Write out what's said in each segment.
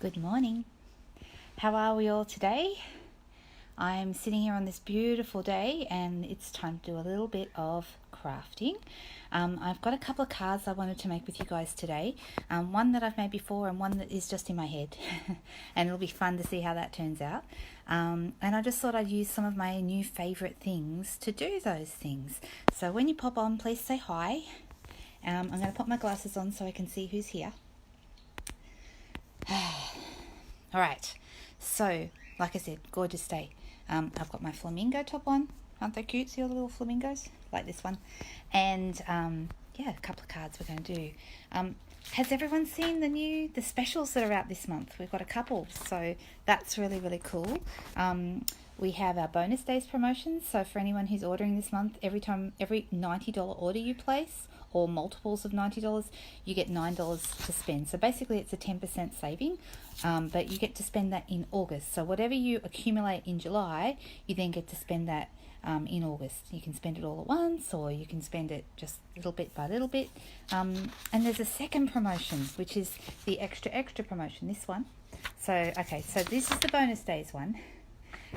Good morning. How are we all today? I'm sitting here on this beautiful day and it's time to do a little bit of crafting. I've got a couple of cards I wanted to make with you guys today. One that I've made before and one that is just in my head. And it'll be fun to see how that turns out. And I just thought I'd use some of my new favourite things to do those things. So when you pop on, please say hi. I'm going to put my glasses on so I can see who's here. All right, so like I said, gorgeous day. I've got my flamingo top on. Aren't they cute? See all the little flamingos? Like this one. And yeah, a couple of cards we're going to do. Has everyone seen the specials that are out this month? We've got a couple, so that's really, really cool. We have our bonus days promotions. So for anyone who's ordering this month, every $90 order you place or multiples of $90, you get $9 to spend. So basically it's a 10% saving, but you get to spend that in August. So whatever you accumulate in July, you then get to spend that in August. You can spend it all at once, or you can spend it just little bit by little bit. And there's a second promotion, which is the extra promotion, this one. So, okay, so this is the bonus days one.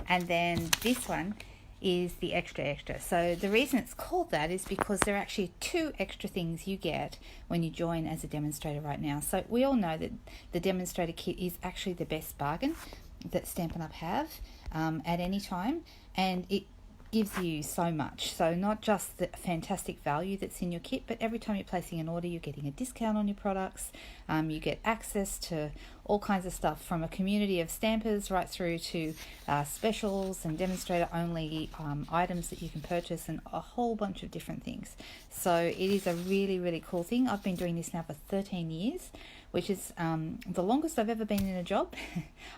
And then this one is the extra. So the reason it's called that is because there are actually 2 extra things you get when you join as a demonstrator right now. So we all know that the demonstrator kit is actually the best bargain that Stampin' Up! Have at any time, and it gives you so much. So not just the fantastic value that's in your kit, but every time you're placing an order, you're getting a discount on your products. You get access to all kinds of stuff, from a community of stampers right through to specials and demonstrator only items that you can purchase, and a whole bunch of different things. So it is a really, really cool thing. I've been doing this now for 13 years, which is the longest I've ever been in a job.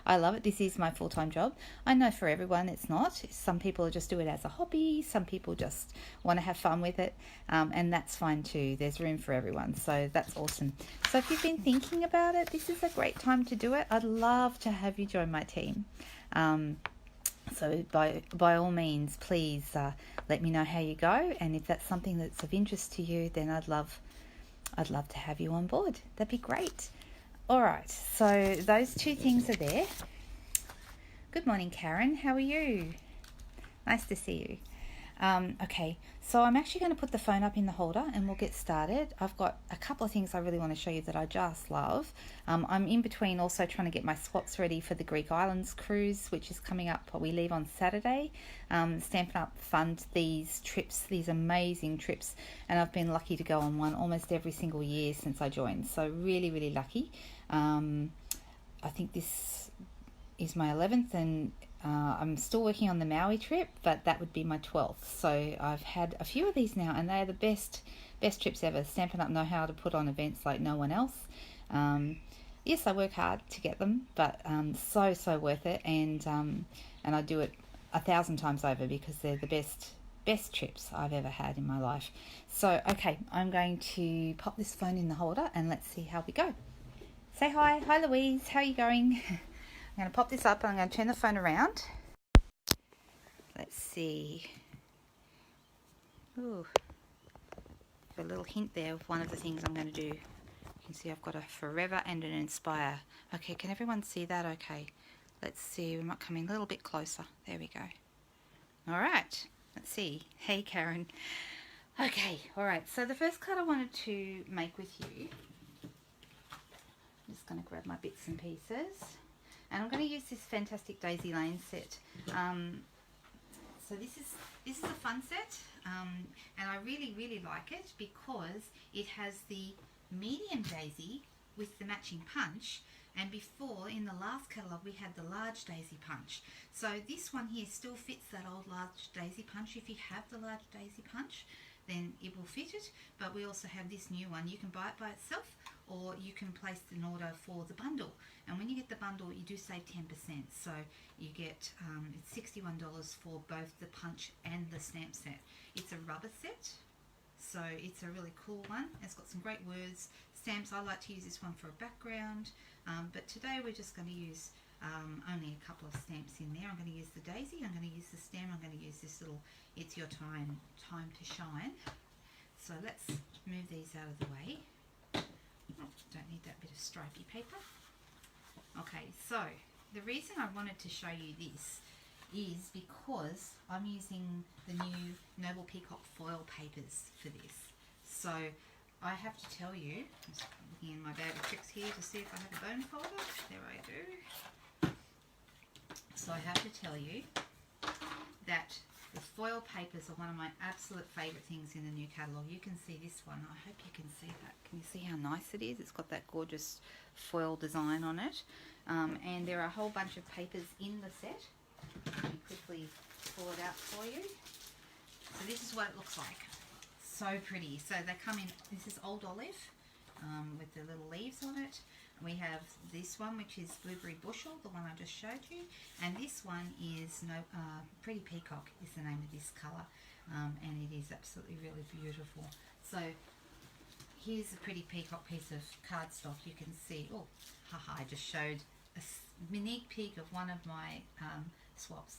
I love it. This is my full-time job. I know for everyone it's not. Some people just do it as a hobby. Some people just want to have fun with it, and that's fine too. There's room for everyone, so that's awesome. So if you've been thinking about it, this is a great time to do it. I'd love to have you join my team. So by all means, please let me know how you go, and if that's something that's of interest to you, then I'd love to have you on board. That'd be great. All right, so those 2 things are there. Good morning, Karen. How are you? Nice to see you. Okay, so I'm actually going to put the phone up in the holder and we'll get started. I've got a couple of things I really want to show you that I just love. I'm in between also trying to get my swaps ready for the Greek Islands cruise, which is coming up. We leave on Saturday. Stampin' Up! Fund these trips, these amazing trips, and I've been lucky to go on one almost every single year since I joined. So really, really lucky. I think this is my 11th, and I'm still working on the Maui trip, but that would be my 12th. So I've had a few of these now, and they are the best trips ever. Stampin' Up! Know how to put on events like no one else. Yes, I work hard to get them, but so worth it, and I do it 1,000 times over because they're the best trips I've ever had in my life. So okay, I'm going to pop this phone in the holder and let's see how we go. Say hi. Hi, Louise. How are you going? I'm going to pop this up and I'm going to turn the phone around. Let's see. Ooh, a little hint there of one of the things I'm going to do. You can see I've got a Forever and an Inspire. Okay, can everyone see that? Okay, let's see. We might come in a little bit closer. There we go. All right, let's see. Hey, Karen. Okay, all right. So the first card I wanted to make with you, I'm just going to grab my bits and pieces. And I'm going to use this fantastic Daisy Lane set. So this is a fun set, and I really, really like it because it has the medium daisy with the matching punch, and before in the last catalogue we had the large daisy punch. So this one here still fits that old large daisy punch. If you have the large daisy punch, then it will fit it, but we also have this new one. You can buy it by itself, or you can place an order for the bundle, and when you get the bundle you do save 10%, so you get it's $61 for both the punch and the stamp set. It's a rubber set, so it's a really cool one. It's got some great words, stamps. I like to use this one for a background, but today we're just going to use only a couple of stamps in there. I'm going to use the daisy, I'm going to use the stem, I'm going to use this little It's Your Time to Shine. So let's move these out of the way. Oh, don't need that bit of stripy paper. Okay, Okay, so the reason I wanted to show you this is because I'm using the new Noble Peacock foil papers for this. So I have to tell you, I'm just looking in my bag of tricks here to see if I have a bone folder. There I do. So I have to tell you that the foil papers are one of my absolute favourite things in the new catalogue. You can see this one. I hope you can see that. Can you see how nice it is? It's got that gorgeous foil design on it. And there are a whole bunch of papers in the set. Let me quickly pull it out for you. So this is what it looks like. So pretty. So they come in, this is Old Olive with the little leaves on it. We have this one, which is Blueberry Bushel, the one I just showed you, and this one is Pretty Peacock is the name of this colour, and it is absolutely really beautiful. So here's a Pretty Peacock piece of cardstock. You can see, oh, haha, I just showed a sneak peek of one of my swaps.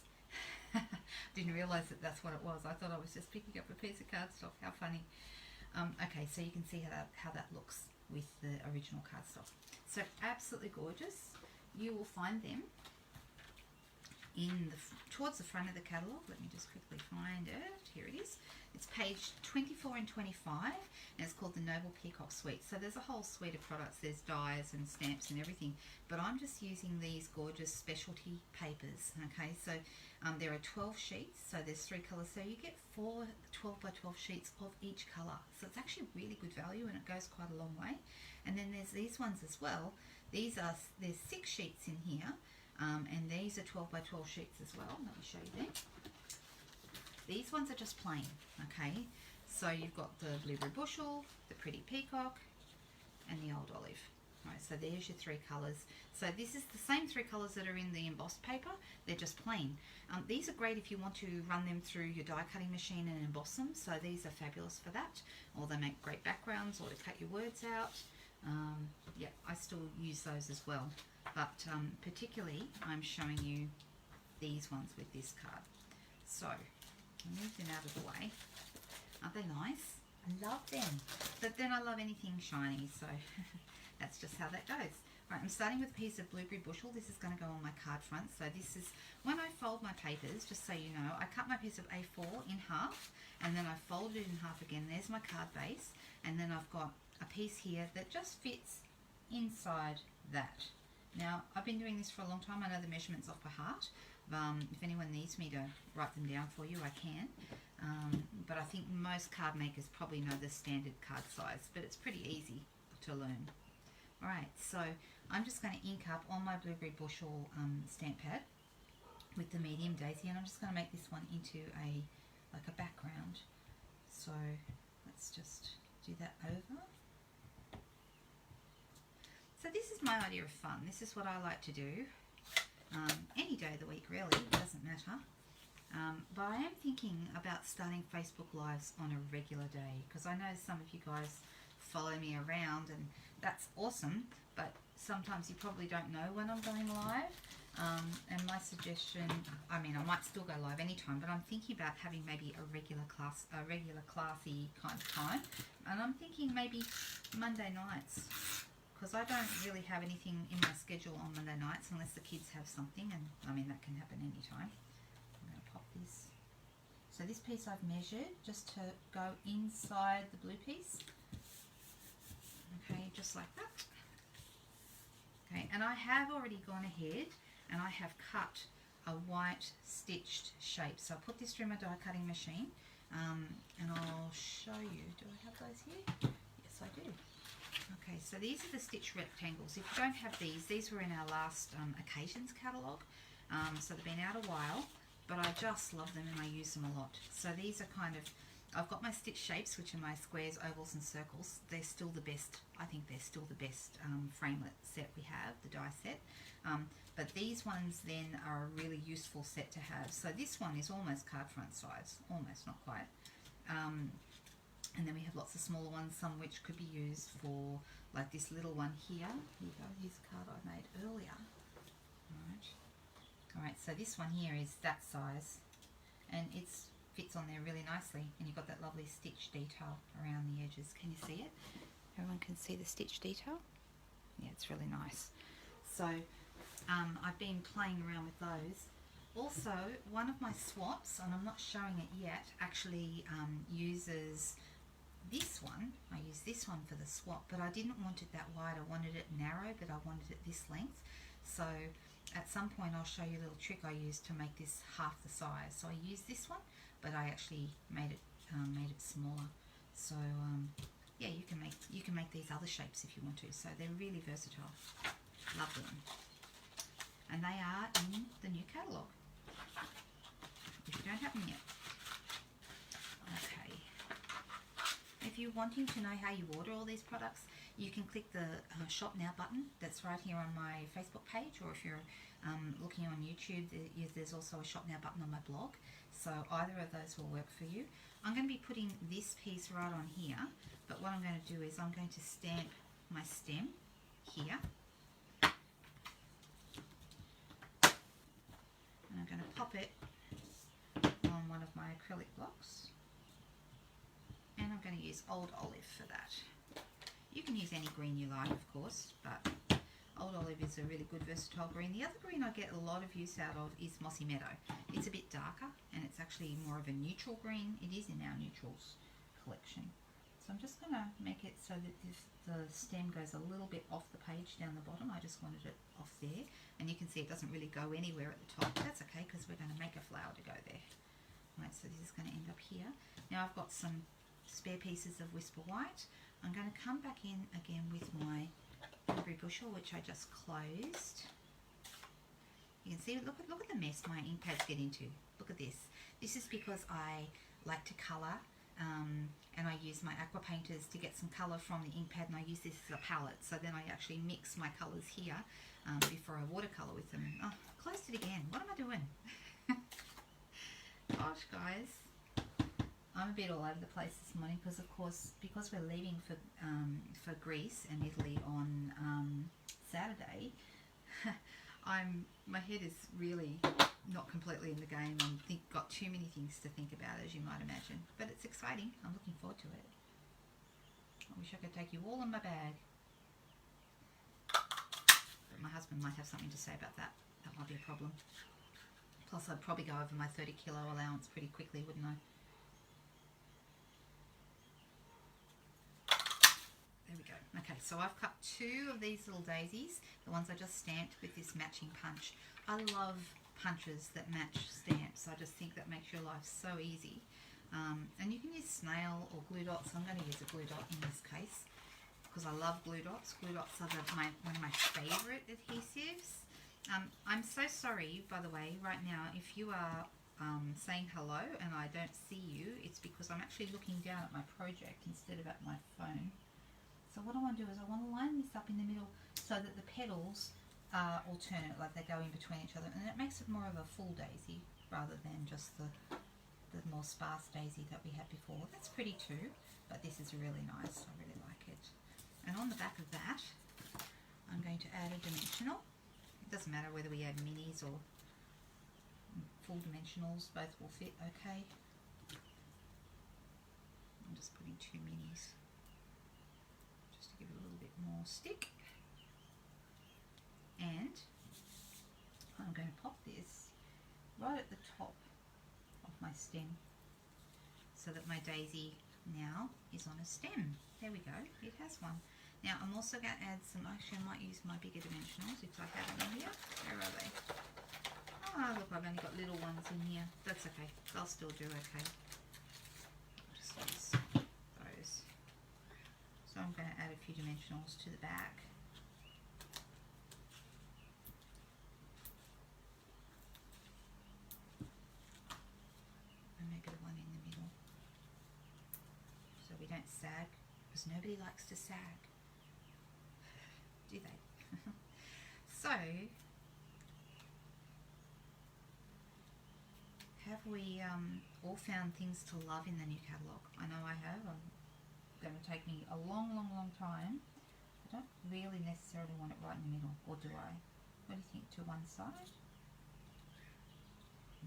Didn't realise that that's what it was. I thought I was just picking up a piece of cardstock. How funny. Okay, so you can see how that looks with the original cardstock. So absolutely gorgeous. You will find them in towards the front of the catalogue. Let me just quickly find it. Here it is. It's page 24 and 25, and it's called the Noble Peacock Suite. So there's a whole suite of products. There's dies and stamps and everything, but I'm just using these gorgeous specialty papers. Okay, so there are 12 sheets, so there's 3 colours, so you get 4 12 by 12 sheets of each colour. So it's actually really good value, and it goes quite a long way. And then there's these ones as well. There's 6 sheets in here. And these are 12 by 12 sheets as well. Let me show you them. These ones are just plain, okay? So you've got the Blueberry Bushel, the Pretty Peacock, and the Old Olive. Right, so there's your 3 colours. So this is the same 3 colours that are in the embossed paper. They're just plain. These are great if you want to run them through your die cutting machine and emboss them. So these are fabulous for that. Or they make great backgrounds, or to cut your words out. Yeah, I still use those as well. But particularly, I'm showing you these ones with this card. So, I'll move them out of the way. Aren't they nice? I love them. But then I love anything shiny, so that's just how that goes. Right, I'm starting with a piece of Blueberry Bushel. This is going to go on my card front. So this is, when I fold my papers, just so you know, I cut my piece of A4 in half, and then I fold it in half again. There's my card base, and then I've got a piece here that just fits inside that. Now, I've been doing this for a long time. I know the measurements off by heart. If anyone needs me to write them down for you, I can. But I think most card makers probably know the standard card size, but it's pretty easy to learn. Alright, so I'm just going to ink up on my Blueberry Bushel stamp pad with the medium daisy, and I'm just going to make this one into like a background. So let's just do that over. So this is my idea of fun. This is what I like to do any day of the week, really. It doesn't matter. But I am thinking about starting Facebook Lives on a regular day, because I know some of you guys follow me around, and that's awesome, but sometimes you probably don't know when I'm going live. And my suggestion, I mean, I might still go live anytime, but I'm thinking about having maybe a regular classy kind of time. And I'm thinking maybe Monday nights, because I don't really have anything in my schedule on Monday nights unless the kids have something, and I mean that can happen anytime. I'm going to pop this. So this piece I've measured just to go inside the blue piece. Okay, just like that. Okay, and I have already gone ahead and I have cut a white stitched shape. So I put this through my die cutting machine, and I'll show you. Do I have those here? Yes, I do. Okay, so these are the stitch rectangles. If you don't have these were in our last occasions catalogue, so they've been out a while, but I just love them and I use them a lot. So these are kind of, I've got my stitch shapes, which are my squares, ovals and circles. They're still the best, I think they're still the best framelit set we have, the die set. But these ones then are a really useful set to have. So this one is almost card front size, almost, not quite. And then we have lots of smaller ones, some which could be used for, like this little one here. Here you go, here's a card I made earlier. Alright, so this one here is that size, and it fits on there really nicely, and you've got that lovely stitch detail around the edges. Can you see it? Everyone can see the stitch detail? Yeah, it's really nice. So I've been playing around with those. Also, one of my swaps, and I'm not showing it yet, actually uses this one. I use this one for the swap, but I didn't want it that wide. I wanted it narrow, but I wanted it this length. So at some point I'll show you a little trick I used to make this half the size. So I used this one, but I actually made it smaller. So yeah, you can make these other shapes if you want to. So they're really versatile. Love them. And they are in the new catalogue, if you don't have them yet. Okay. If you're wanting to know how you order all these products, you can click the Shop Now button that's right here on my Facebook page, or if you're looking on YouTube, there's also a Shop Now button on my blog. So either of those will work for you. I'm going to be putting this piece right on here, but what I'm going to do is I'm going to stamp my stem here. And I'm going to pop it on one of my acrylic blocks. And I'm going to use Old Olive for that. You can use any green you like, of course, but Old Olive is a really good versatile green. The other green I get a lot of use out of is Mossy Meadow. It's a bit darker and it's actually more of a neutral green. It is in our neutrals collection. So I'm just going to make it so that the stem goes a little bit off the page down the bottom. I just wanted it off there. And you can see it doesn't really go anywhere at the top. That's okay because we're going to make a flower to go there. Right, so this is going to end up here. Now I've got some spare pieces of Whisper White. I'm going to come back in again with my Bilberry Bushel, which I just closed. You can see, look at the mess my ink pads get into. Look at this. This is because I like to colour, and I use my aqua painters to get some colour from the ink pad, and I use this as a palette. So then I actually mix my colours here before I watercolour with them. Oh, closed it again. What am I doing? Gosh, guys. I'm a bit all over the place this morning because, of course, because we're leaving for Greece and Italy on Saturday. My head is really not completely in the game and got too many things to think about, as you might imagine. But it's exciting. I'm looking forward to it. I wish I could take you all in my bag. But my husband might have something to say about that. That might be a problem. Plus, I'd probably go over my 30-kilo allowance pretty quickly, wouldn't I? There we go. Okay, so I've cut 2 of these little daisies, the ones I just stamped with this matching punch. I love punches that match stamps. I just think that makes your life so easy. And you can use snail or glue dots. I'm going to use a glue dot in this case because I love glue dots. Glue dots are one of my favourite adhesives. I'm so sorry, by the way, right now, if you are saying hello and I don't see you, it's because I'm actually looking down at my project instead of at my phone. So what I want to do is I want to line this up in the middle so that the petals are alternate, like they go in between each other, and it makes it more of a full daisy rather than just the more sparse daisy that we had before. That's pretty too, but this is really nice. I really like it. And on the back of that, I'm going to add a dimensional. It doesn't matter whether we add minis or full dimensionals, both will fit okay. I'm just putting 2 minis just to give it a little bit more stick. And I'm going to pop this right at the top of my stem so that my daisy now is on a stem. There we go, it has one. Now I'm also going to add some, actually I might use my bigger dimensionals if I have them in here. Where are they? Oh look, I've only got little ones in here. That's okay, they'll still do okay. I'll just use those. So I'm going to add a few dimensionals to the back. And maybe one in the middle. So we don't sag, because nobody likes to sag. Do they? So, have we all found things to love in the new catalogue? I know I have. I'm going to take me a long, long, long time. I don't really necessarily want it right in the middle, or do I? What do you think, to one side?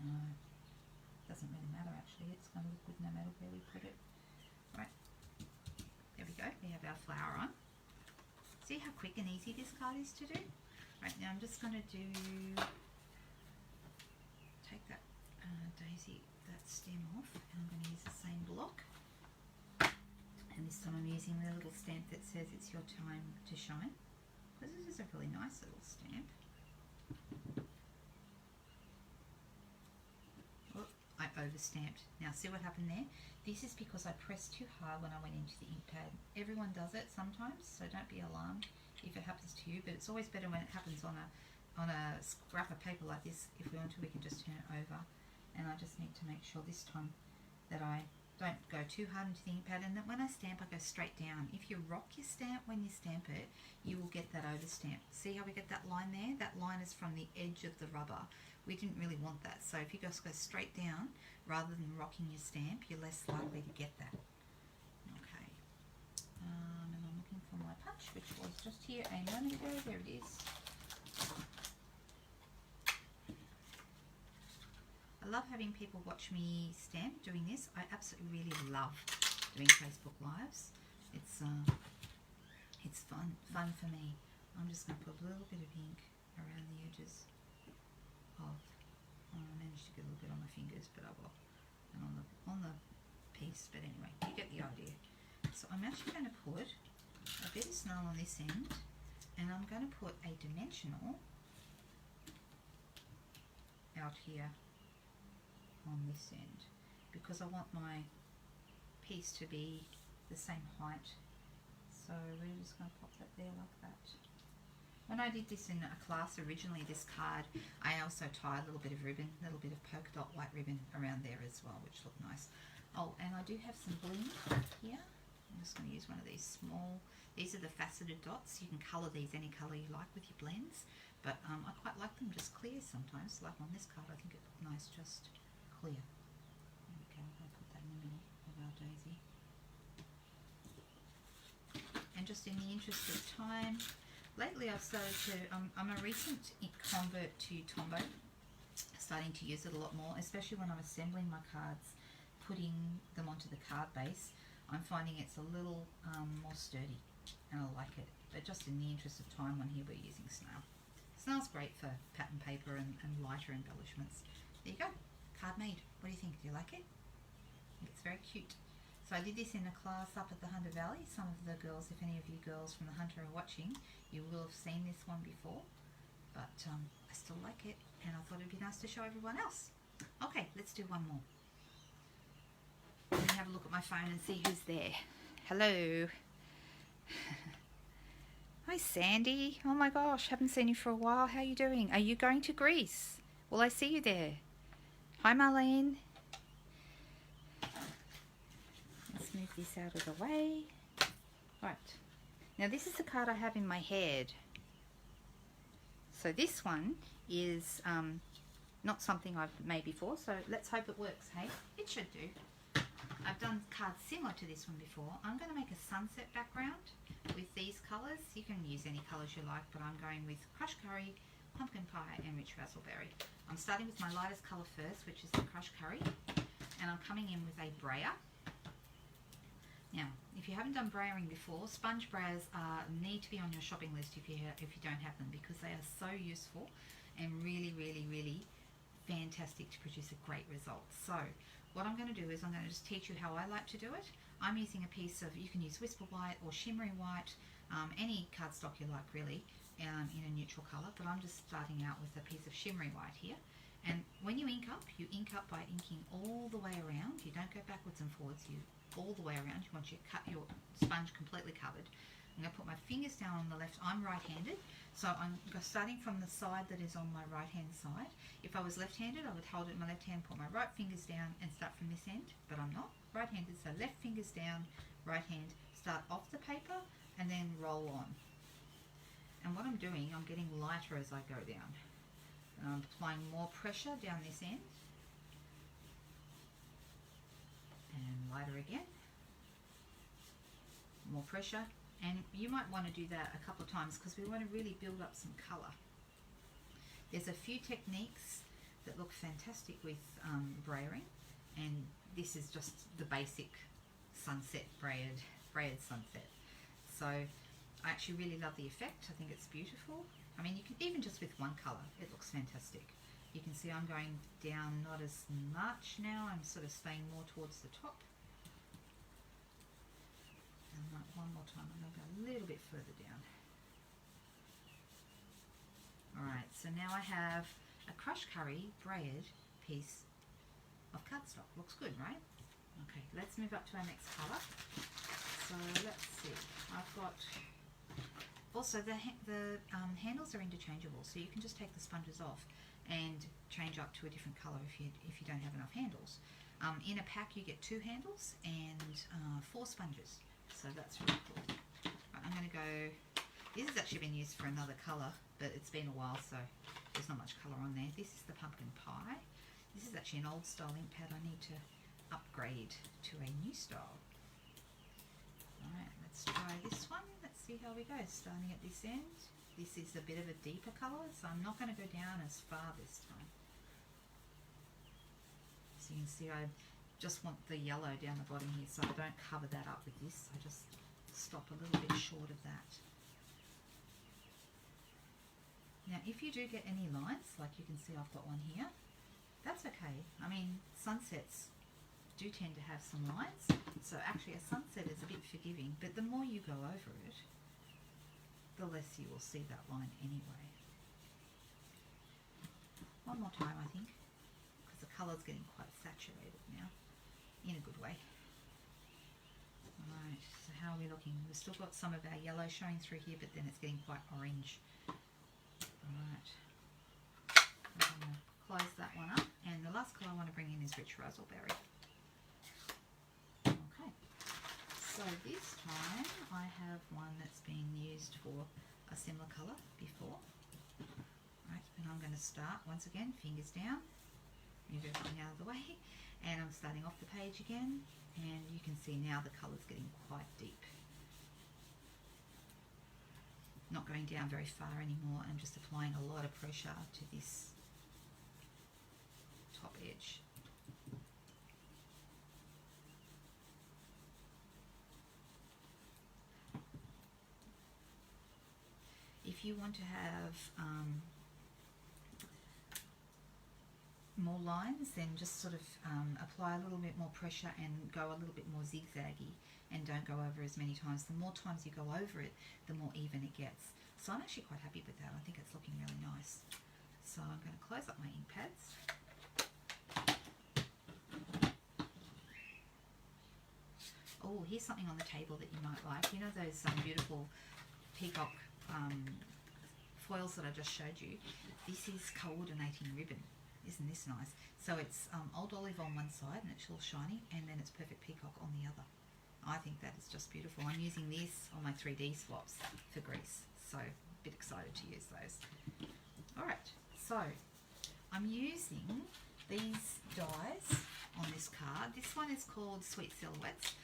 No, doesn't really matter actually. It's going to look good no matter where we put it. Right, there we go. We have our flower on. See how quick and easy this card is to do? Right, now I'm just going to take that daisy, that stem off, and I'm going to use the same block. And this time I'm using the little stamp that says it's your time to shine, because this is a really nice little stamp. Oh, I overstamped. Now see what happened there? This is because I pressed too hard when I went into the ink pad. Everyone does it sometimes, so don't be alarmed if it happens to you, but it's always better when it happens on a scrap of paper like this. If we want to, we can just turn it over. And I just need to make sure this time that I don't go too hard into the ink pad, and that when I stamp I go straight down. If you rock your stamp when you stamp it, you will get that overstamp. See how we get that line there? That line is from the edge of the rubber. We didn't really want that, so if you just go straight down rather than rocking your stamp, you're less likely to get that. Okay, and I'm looking for my punch, which was just here a moment ago. There it is. I love having people watch me stamp doing this. I absolutely really love doing Facebook Lives. It's fun for me. I'm just going to put a little bit of ink around the edges of. I managed to get a little bit on my fingers, but I will, and on the piece. But anyway, you get the idea. So I'm actually going to put a bit of snow on this end, and I'm going to put a dimensional out here on this end, because I want my piece to be the same height. So we're just going to pop that there like that. When I did this in a class originally, this card, I also tied a little bit of ribbon, a little bit of polka dot white ribbon around there as well, which looked nice. Oh, and I do have some bling here. I'm just going to use one of these small, these are the faceted dots. You can colour these any colour you like with your blends, but I quite like them just clear sometimes. Like on this card, I think it looked nice just clear. There we go, I'll put that in the middle of our daisy. And just in the interest of time, lately I've started to, I'm a recent convert to Tombow, starting to use it a lot more, especially when I'm assembling my cards, putting them onto the card base. I'm finding it's a little more sturdy, and I like it. But just in the interest of time, on here we're using snail. Snail's great for pattern paper and lighter embellishments. There you go, card made. What do you think? Do you like it? I think it's very cute. So I did this in a class up at the Hunter Valley. Some of the girls, if any of you girls from the Hunter are watching, you will have seen this one before. But I still like it, and I thought it'd be nice to show everyone else. Okay, let's do one more. Let me have a look at my phone and see who's there. Hello. Hi, Sandy. Oh my gosh, haven't seen you for a while. How are you doing? Are you going to Greece? Will I see you there? Hi, Marlene. Let's move this out of the way. Right. Now, this is the card I have in my head. So this one is not something I've made before, so let's hope it works, hey? It should do. I've done cards similar to this one before. I'm going to make a sunset background with these colours. You can use any colours you like, but I'm going with crushed curry, pumpkin pie, and rich raspberry. I'm starting with my lightest colour first, which is the crushed curry, and I'm coming in with a brayer. Now, if you haven't done brayering before, sponge brayers need to be on your shopping list if you don't have them, because they are so useful and really, really, really fantastic to produce a great result. So what I'm going to do is I'm going to just teach you how I like to do it. I'm using a piece of, you can use Whisper White or Shimmery White, any cardstock you like really, in a neutral colour, but I'm just starting out with a piece of Shimmery White here. And when you ink up by inking all the way around. You don't go backwards and forwards, you all the way around. Once you cut your sponge completely covered, I'm going to put my fingers down on the left. I'm right-handed, so I'm starting from the side that is on my right-hand side. If I was left-handed, I would hold it in my left hand, put my right fingers down and start from this end, but I'm not. Right-handed, so left fingers down, right hand, start off the paper and then roll on. And what I'm doing, I'm getting lighter as I go down. And I'm applying more pressure down this end. And lighter again. More pressure. And you might want to do that a couple of times because we want to really build up some colour. There's a few techniques that look fantastic with brayering, and this is just the basic sunset braided sunset. So I actually really love the effect. I think it's beautiful. I mean, you can even just with one colour, it looks fantastic. You can see I'm going down not as much now. I'm sort of staying more towards the top. And one more time, I'm going to go a little bit further down. Alright, so now I have a crushed curry braided piece of cardstock. Looks good, right? Okay, let's move up to our next colour. So let's see, I've got, also the handles are interchangeable, so you can just take the sponges off and change up to a different colour if you don't have enough handles. In a pack you get 2 handles and 4 sponges, so that's really cool. Right, I'm going to go, this has actually been used for another colour, but it's been a while, so there's not much colour on there. This is the pumpkin pie. This is actually an old style ink pad. I need to upgrade to a new style. Alright, let's try this one. Let's see how we go. Starting at this end. This is a bit of a deeper colour, so I'm not going to go down as far this time. So you can see I just want the yellow down the bottom here, so I don't cover that up with this. I just stop a little bit short of that. Now if you do get any lines, like you can see I've got one here, that's okay. I mean, sunsets do tend to have some lines, so actually a sunset is a bit forgiving, but the more you go over it, the less you will see that line anyway. One more time, I think, because the colour's getting quite saturated now, in a good way. Alright, so how are we looking? We've still got some of our yellow showing through here, but then it's getting quite orange. Alright, I'm going to close that one up, and the last colour I want to bring in is Rich Razzleberry. Okay, so this time I have one that's been used for a similar colour before. Right, and I'm going to start once again, fingers down, move everything out of the way, and I'm starting off the page again, and you can see now the colour's getting quite deep. Not going down very far anymore. I'm just applying a lot of pressure to this top edge. If you want to have more lines, then just sort of apply a little bit more pressure and go a little bit more zigzaggy, and don't go over as many times. The more times you go over it, the more even it gets. So I'm actually quite happy with that. I think it's looking really nice. So I'm going to close up my ink pads. Oh, here's something on the table that you might like. You know those beautiful peacock foils that I just showed you? This is coordinating ribbon. Isn't this nice? So it's old olive on one side and it's all shiny, and then it's perfect peacock on the other. I think that is just beautiful. I'm using this on my 3D swaps for grease, so a bit excited to use those. Alright, so I'm using these dies on this card. This one is called Sweet Silhouettes,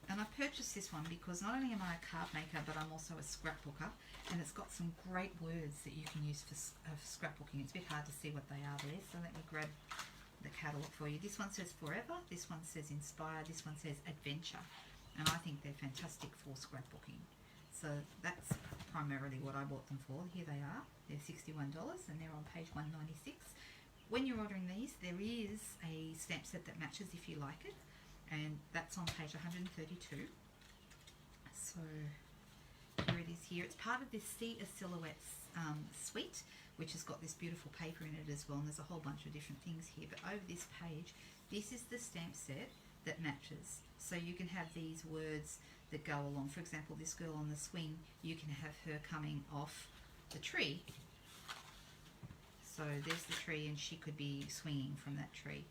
and I purchased this one because not only am I a card maker, but I'm also a scrapbooker, and it's got some great words that you can use for scrapbooking. It's a bit hard to see what they are there, so let me grab the catalogue for you. This one says forever, this one says inspire, this one says adventure, and I think they're fantastic for scrapbooking. So that's primarily what I bought them for. Here they are. They're $61 and they're on page 196. When you're ordering these, there is a stamp set that matches if you like it, and that's on page 132. So here it is here. It's part of this Sea of Silhouettes suite, which has got this beautiful paper in it as well, and there's a whole bunch of different things here. But over this page, this is the stamp set that matches. So you can have these words that go along. For example, this girl on the swing, you can have her coming off the tree. So there's the tree, and she could be swinging from that tree.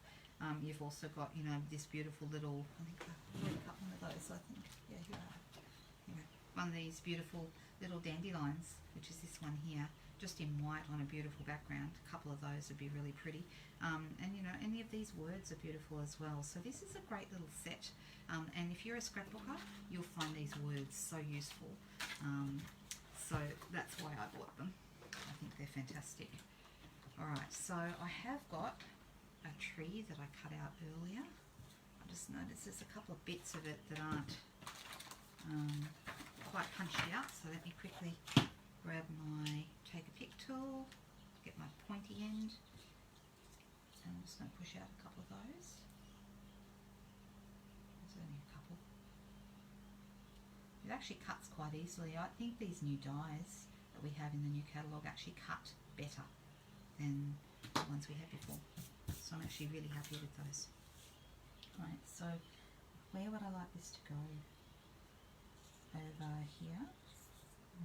You've also got, you know, this beautiful little, I think I've already cut one of those, I think. Yeah, here are. Anyway, one of these beautiful little dandelions, which is this one here, just in white on a beautiful background. A couple of those would be really pretty. And you know, any of these words are beautiful as well. So this is a great little set. And if you're a scrapbooker, you'll find these words so useful. So that's why I bought them. I think they're fantastic. Alright, so I have got a tree that I cut out earlier. I just noticed there's a couple of bits of it that aren't quite punched out, so let me quickly grab my take a pick tool, get my pointy end, and I'm just going to push out a couple of those. There's only a couple. It actually cuts quite easily. I think these new dies that we have in the new catalogue actually cut better than the ones we had before. So I'm actually really happy with those. Right, so where would I like this to go? Over here,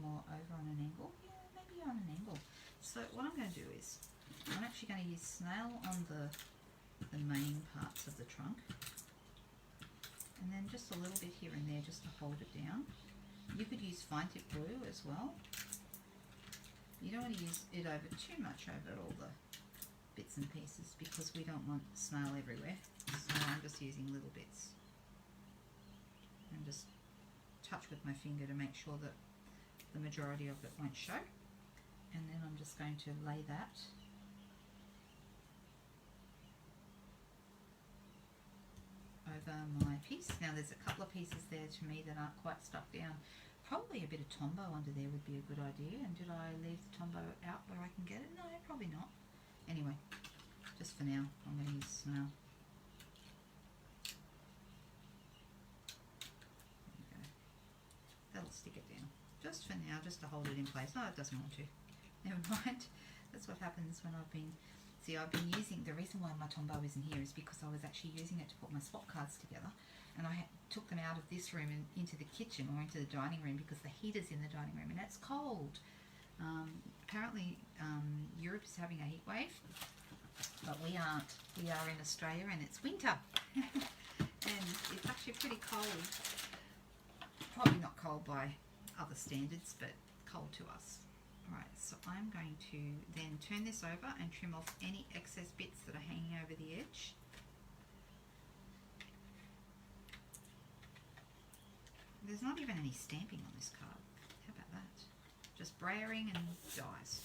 more over on an angle. Yeah, maybe on an angle. So what I'm going to do is I'm actually going to use snail on the main parts of the trunk, and then just a little bit here and there just to hold it down. You could use fine tip glue as well. You don't want to use it over too much over all the bits and pieces because we don't want snail everywhere. So I'm just using little bits and just touch with my finger to make sure that the majority of it won't show. And then I'm just going to lay that over my piece. Now there's a couple of pieces there to me that aren't quite stuck down. Probably a bit of Tombow under there would be a good idea. And did I leave the Tombow out where I can get it? No, probably not. Anyway, just for now, I'm going to use snail. There we go. That'll stick it down. Just for now, just to hold it in place. No, it doesn't want to. Never mind. That's what happens when I've been... See, I've been using... The reason why my Tombow isn't here is because I was actually using it to put my swap cards together. And I took them out of this room and into the kitchen or into the dining room because the heater's in the dining room and it's cold. Apparently, Europe is having a heat wave, but we aren't. We are in Australia and it's winter. And it's actually pretty cold. Probably not cold by other standards, but cold to us. Alright, so I'm going to then turn this over and trim off any excess bits that are hanging over the edge. There's not even any stamping on this card. How about that? Just brayering and dies.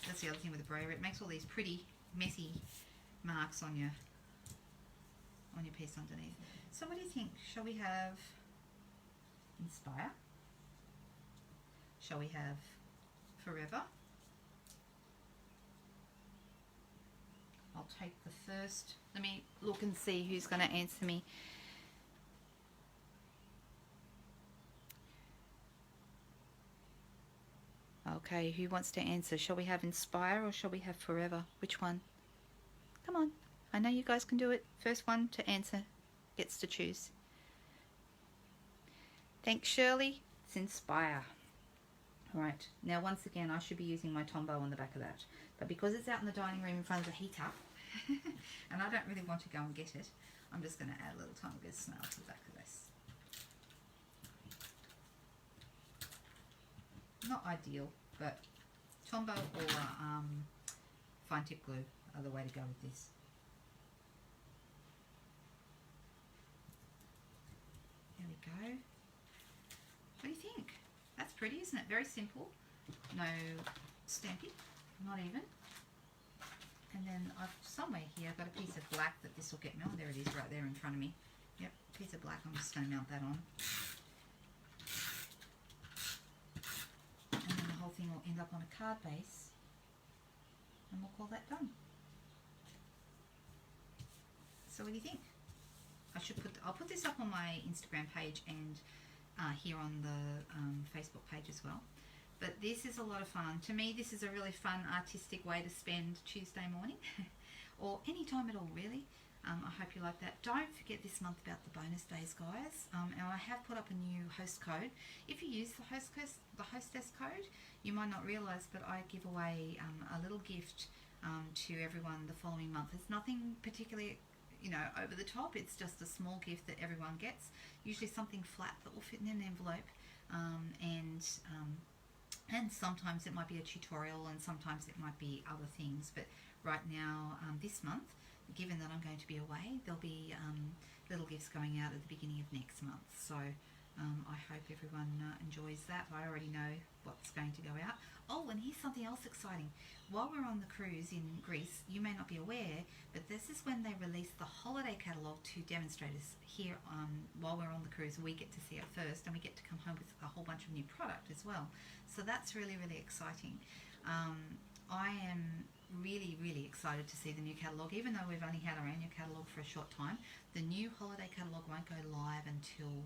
That's the other thing with the brayer. It makes all these pretty, messy marks on your piece underneath. So what do you think? Shall we have Inspire? Shall we have Forever? I'll take the first. Let me look and see who's going to answer me. Okay, who wants to answer? Shall we have Inspire or shall we have Forever? Which one? Come on. I know you guys can do it. First one to answer gets to choose. Thanks, Shirley. It's Inspire. Right, now once again I should be using my Tombow on the back of that, but because it's out in the dining room in front of the heater and I don't really want to go and get it, I'm just going to add a little tiny bit of snail to the back of this. Not ideal, but Tombow or fine tip glue are the way to go with this. There we go. What do you think? That's pretty, isn't it? Very simple. No stamping, not even. And then I've somewhere here I've got a piece of black that this will get melted. There it is right there in front of me. Yep, piece of black. I'm just going to mount that on. And then the whole thing will end up on a card base. And we'll call that done. So what do you think? I'll put this up on my Instagram page and here on the Facebook page as well. But this is a lot of fun. To me, this is a really fun, artistic way to spend Tuesday morning or any time at all, really. I hope you like that. Don't forget this month about the bonus days, guys. And I have put up a new host code. If you use the hostess code, you might not realise, but I give away a little gift to everyone the following month. It's nothing particularly, you know, over the top. It's just a small gift that everyone gets. Usually something flat that will fit in an envelope, and sometimes it might be a tutorial, and sometimes it might be other things. But right now, this month, given that I'm going to be away, there'll be little gifts going out at the beginning of next month. So I hope everyone enjoys that. I already know what's going to go out. Oh, and here's something else exciting. While we're on the cruise in Greece, you may not be aware, but this is when they release the holiday catalogue to demonstrators here. While we're on the cruise, we get to see it first, and we get to come home with a whole bunch of new product as well. So that's really, really exciting. I am really, really excited to see the new catalogue, even though we've only had our annual catalogue for a short time. The new holiday catalogue won't go live until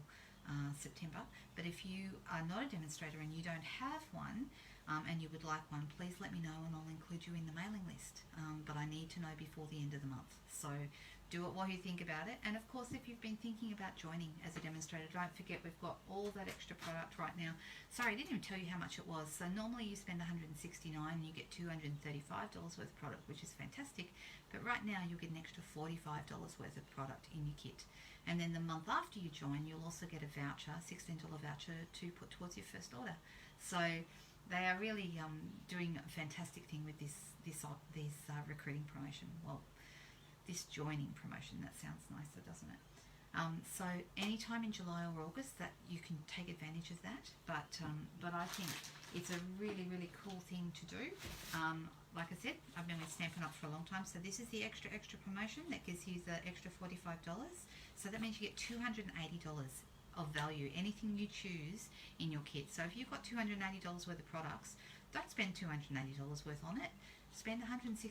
September, but if you are not a demonstrator and you don't have one, and you would like one, please let me know and I'll include you in the mailing list. But I need to know before the end of the month. So do it while you think about it. And of course, if you've been thinking about joining as a demonstrator, don't forget we've got all that extra product right now. Sorry, I didn't even tell you how much it was. So normally you spend $169 and you get $235 worth of product, which is fantastic. But right now you'll get an extra $45 worth of product in your kit. And then the month after you join, you'll also get a voucher, $16 voucher to put towards your first order. So they are really doing a fantastic thing with this recruiting promotion. Well, this joining promotion. That sounds nicer, doesn't it? So anytime in July or August that you can take advantage of that. But I think it's a really, really cool thing to do. Like I said, I've been with Stampin' Up! For a long time, so this is the extra promotion that gives you the extra $45. So that means you get $280 of value, anything you choose in your kit. So if you've got $280 worth of products, don't spend $280 worth on it. Spend $160